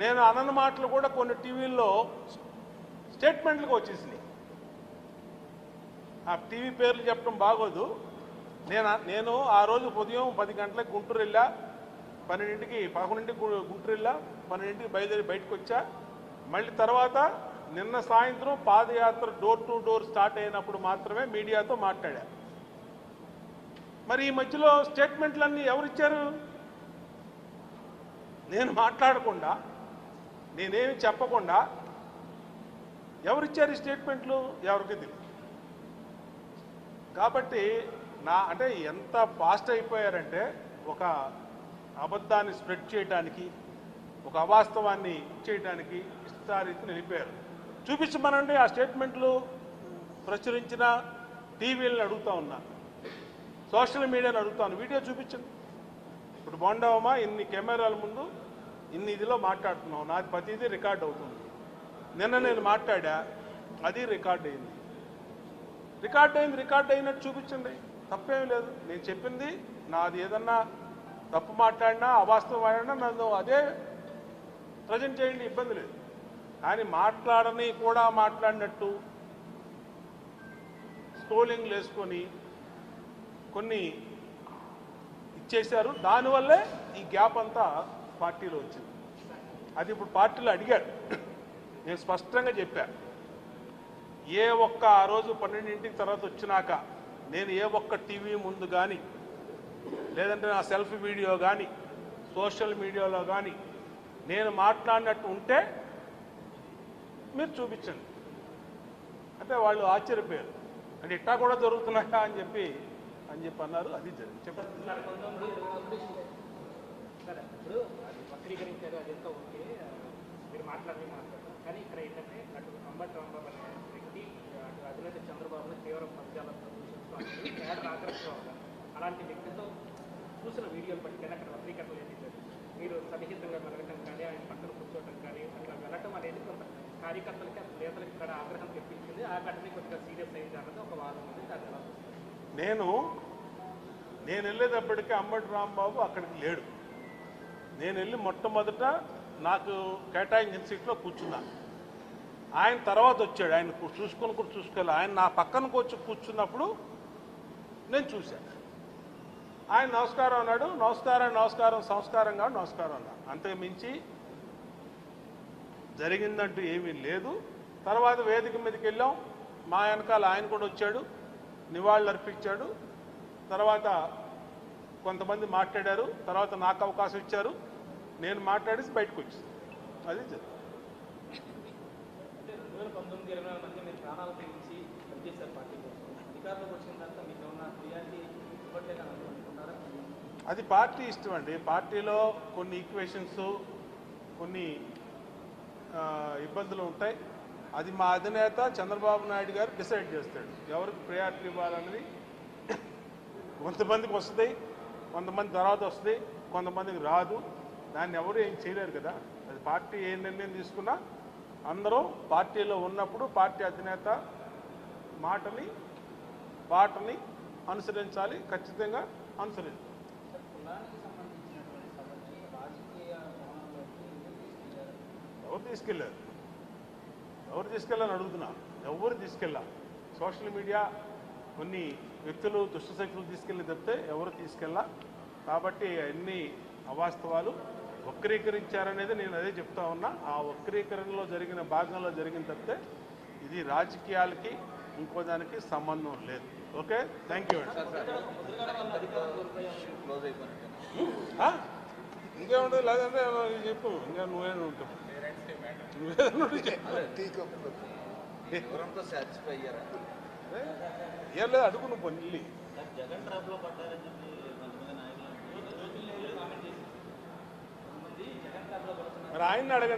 నేను అనన్న మాటలు కూడా కొన్ని టీవీల్లో స్టేట్మెంట్లకు వచ్చేసినాయి. ఆ టీవీ పేర్లు చెప్పడం బాగోదు. నేను ఆ రోజు ఉదయం 10 గంటలకు గుంటూరు వెళ్ళా, 11ంటికి గుంటూరు వెళ్ళా, 12ంటికి బయలుదేరి బయటకు వచ్చా. మళ్ళీ తర్వాత నిన్న సాయంత్రం పాదయాత్ర డోర్ టు డోర్ స్టార్ట్ అయినప్పుడు మాత్రమే మీడియాతో మాట్లాడా. మరి ఈ మధ్యలో స్టేట్మెంట్లన్నీ ఎవరిచ్చారు? నేను మాట్లాడకుండా, నేనేమి చెప్పకుండా ఎవరిచ్చారు ఈ స్టేట్మెంట్లు? ఎవరికి తెలియదు. కాబట్టి అంటే ఎంత ఫాస్ట్ అయిపోయారంటే ఒక అబద్ధాన్ని స్ప్రెడ్ చేయడానికి, ఒక అవాస్తవాన్ని చేయడానికి ఇష్టారీతిని వెళ్ళిపోయారు. చూపించమనండి ఆ స్టేట్మెంట్లు ప్రచురించిన టీవీలను అడుగుతా ఉన్నా, సోషల్ మీడియాని అడుగుతాను, వీడియో చూపించండి. ఇప్పుడు బాగుండవమ్మా, ఇన్ని కెమెరాల ముందు ఇన్ని ఇదిలో మాట్లాడుతున్నావు, నాది ప్రతిదీ రికార్డ్ అవుతుంది. నిన్న నేను మాట్లాడా, అది రికార్డ్ అయింది. రికార్డ్ అయినట్టు చూపించండి, తప్పేమీ లేదు. నేను చెప్పింది నాది ఏదన్నా తప్పు మాట్లాడినా, అవాస్తవం మాట్లాడినా నన్ను అదే ప్రజెంట్ చేయండి, ఇబ్బంది లేదు. కానీ మాట్లాడని కూడా మాట్లాడినట్టు స్క్రోలింగ్లు వేసుకొని కొన్ని ఇచ్చేశారు. దానివల్లే ఈ గ్యాప్ అంతా పార్టీలో వచ్చింది. అది ఇప్పుడు పార్టీలో అడిగారు, నేను స్పష్టంగా చెప్పాను. ఏ ఒక్క ఆ రోజు 12ంటికి తర్వాత వచ్చినాక నేను ఏ ఒక్క టీవీ ముందు కానీ, లేదంటే నా సెల్ఫీ వీడియో కానీ, సోషల్ మీడియాలో కానీ నేను మాట్లాడినట్టు ఉంటే మీరు చూపించండి అంటే వాళ్ళు ఆశ్చర్యపోయారు. అంటే ఇట్టా కూడా జరుగుతున్నాయా అని చెప్పి అన్నారు. అది జరిగింది. చెప్పండి. వక్రీకరించారు, అదంతా ఓకే, మీరు మాట్లాడారు. కానీ ఇక్కడ ఏంటంటే అటు అంబటి రాంబాబు అనే వ్యక్తి అటు అధినేత చంద్రబాబును తీవ్ర పదజాలంతో దూషిస్తూ కేడర్ ఆకర్షణ అలాంటి వ్యక్తితో చూసిన వీడియోలు బట్టి కానీ అక్కడ వక్రీకరణ లేదు. మీరు సన్నిహితంగా మెలగటం కానీ, ఆయన పక్కన కూర్చోవటం కానీ, అట్లా వెళ్ళటం అనేది కొంత కార్యకర్తలకి నేతలకి ఇక్కడ ఆగ్రహం తెప్పించింది. ఆ ఘటన కొద్దిగా సీరియస్ అయింది అన్నది ఒక వాదం ఉంది. దాని ఎలా నేను వెళ్ళేటప్పటికీ అంబటి రాంబాబు అక్కడికి లేడు. నేను వెళ్ళి మొట్టమొదట నాకు కేటాయించిన సీట్లో కూర్చున్నా. ఆయన తర్వాత వచ్చాడు. ఆయన చూసుకోవాలి. ఆయన నా పక్కనకు వచ్చి కూర్చున్నప్పుడు నేను చూశాను. ఆయన నమస్కారం అన్నాడు. నమస్కారం సంస్కారంగా నమస్కారం అన్నాడు. అంతకు మించి జరిగిందంటూ ఏమీ లేదు. తర్వాత వేదిక మీదకి వెళ్ళాం. మా వెనకాల ఆయన కూడా వచ్చాడు, నివాళులు అర్పించాడు. తర్వాత కొంతమంది మాట్లాడారు. తర్వాత నాకు అవకాశం ఇచ్చారు, నేను మాట్లాడేసి బయటకు వచ్చాను. అది జరిగింది. 2019-20 మధ్య మీరు ప్రాణాలు తెగించి పనిచేశారు పార్టీ కోసం. అధికారంలోకి వచ్చిన తర్వాత మీకు ఏమన్నా క్రియాలిటీ ఇవ్వట్లేదని అనుకుంటున్నారా? అది పార్టీ ఇష్టం అండి. పార్టీలో కొన్ని ఈక్వేషన్స్, కొన్ని ఇబ్బందులు ఉంటాయి. అది మా అధినేత చంద్రబాబు నాయుడు గారు డిసైడ్ చేస్తాడు ఎవరికి ప్రయారిటీ ఇవ్వాలన్నది. కొంతమందికి వస్తుంది, కొంతమంది తర్వాత వస్తుంది, కొంతమందికి రాదు. దాన్ని ఎవరు ఏం చేయలేరు కదా. అది పార్టీ ఏ నిర్ణయం తీసుకున్నా అందరూ పార్టీలో ఉన్నప్పుడు పార్టీ అధినేత పాటని అనుసరించాలి, ఖచ్చితంగా అనుసరించాలి. ఎవరు తీసుకెళ్ళాలని అడుగుతున్నా. ఎవరు తీసుకెళ్ళా? సోషల్ మీడియా కొన్ని వ్యక్తులు, దుష్టశక్తులు తీసుకెళ్ళి తప్పితే ఎవరు తీసుకెళ్ళా. కాబట్టి అన్ని అవాస్తవాలు వక్రీకరించారనేది నేను అదే చెప్తా ఉన్నా. ఆ వక్రీకరణలో జరిగిన భాగంలో జరిగిన తప్పితే ఇది రాజకీయాలకి ఇంకో దానికి సంబంధం లేదు. ఓకే, థ్యాంక్ యూ అండి. ఇంకేముండదు, లేదంటే చెప్పు. ఇంకా నువ్వేనా ఉంటావు, ఏం లేదు, అడుగు నువ్వు పని. మరి ఆయన్ని అడగండి.